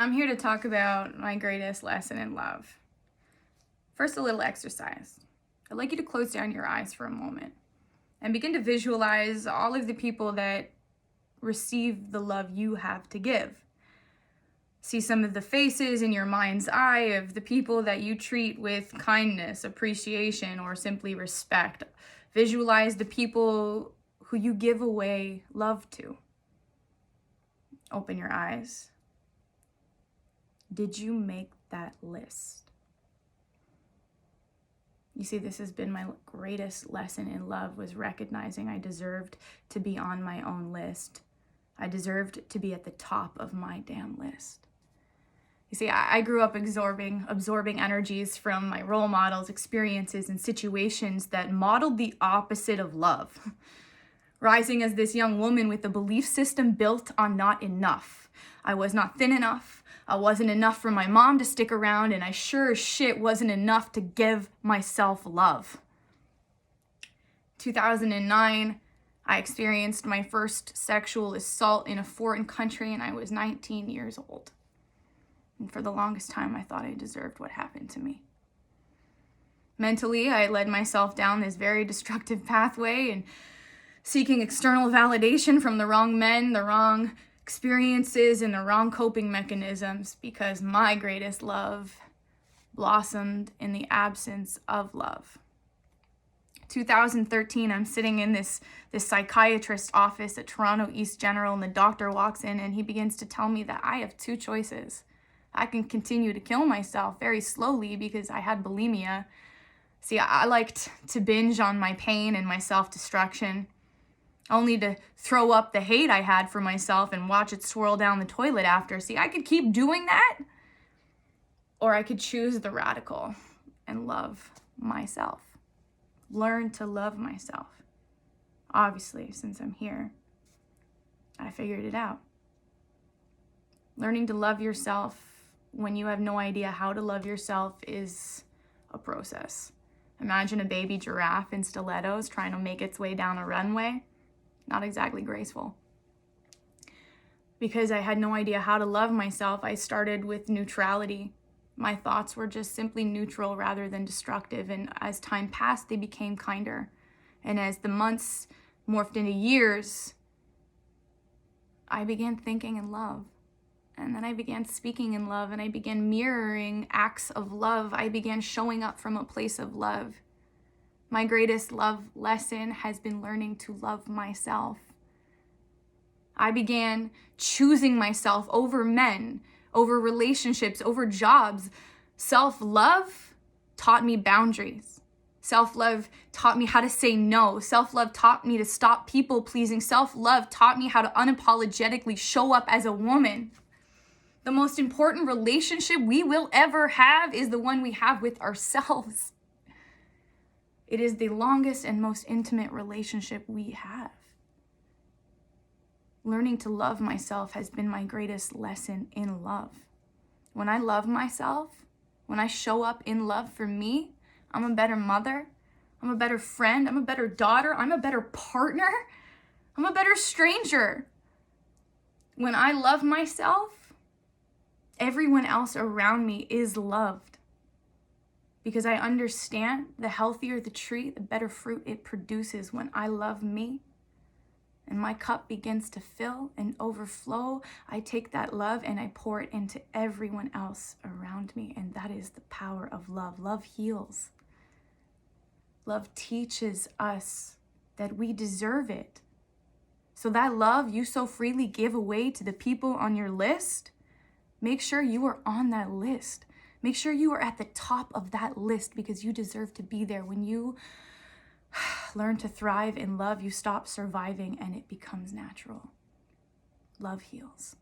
I'm here to talk about my greatest lesson in love. First, a little exercise. I'd like you to close down your eyes for a moment and begin to visualize all of the people that receive the love you have to give. See some of the faces in your mind's eye of the people that you treat with kindness, appreciation, or simply respect. Visualize the people who you give away love to. Open your eyes. Did you make that list? You see, this has been my greatest lesson in love, was recognizing I deserved to be on my own list. I deserved to be at the top of my damn list. You see, I grew up absorbing energies from my role models, experiences, and situations that modeled the opposite of love. Rising as this young woman with a belief system built on not enough. I was not thin enough. I wasn't enough for my mom to stick around, and I sure as shit wasn't enough to give myself love. 2009, I experienced my first sexual assault in a foreign country, and I was 19 years old. And for the longest time, I thought I deserved what happened to me. Mentally, I led myself down this very destructive pathway and seeking external validation from the wrong men, the wrong experiences, and the wrong coping mechanisms, because my greatest love blossomed in the absence of love. 2013, I'm sitting in this psychiatrist's office at Toronto East General, and the doctor walks in and he begins to tell me that I have two choices. I can continue to kill myself very slowly because I had bulimia. See, I liked to binge on my pain and my self-destruction, only to throw up the hate I had for myself and watch it swirl down the toilet after. See, I could keep doing that, or I could choose the radical and love myself. Learn to love myself. Obviously, since I'm here, I figured it out. Learning to love yourself when you have no idea how to love yourself is a process. Imagine a baby giraffe in stilettos trying to make its way down a runway. Not exactly graceful. Because I had no idea how to love myself, I started with neutrality. My thoughts were just simply neutral rather than destructive, and as time passed, they became kinder. And as the months morphed into years, I began thinking in love. And then I began speaking in love, and I began mirroring acts of love. I began showing up from a place of love. My greatest love lesson has been learning to love myself. I began choosing myself over men, over relationships, over jobs. Self-love taught me boundaries. Self-love taught me how to say no. Self-love taught me to stop people-pleasing. Self-love taught me how to unapologetically show up as a woman. The most important relationship we will ever have is the one we have with ourselves. It is the longest and most intimate relationship we have. Learning to love myself has been my greatest lesson in love. When I love myself, when I show up in love for me, I'm a better mother, I'm a better friend, I'm a better daughter, I'm a better partner, I'm a better stranger. When I love myself, everyone else around me is loved. Because I understand the healthier the tree, the better fruit it produces. When I love me and my cup begins to fill and overflow, I take that love and I pour it into everyone else around me. And that is the power of love. Love heals. Love teaches us that we deserve it. So that love you so freely give away to the people on your list, make sure you are on that list. Make sure you are at the top of that list, because you deserve to be there. When you learn to thrive in love, you stop surviving and it becomes natural. Love heals.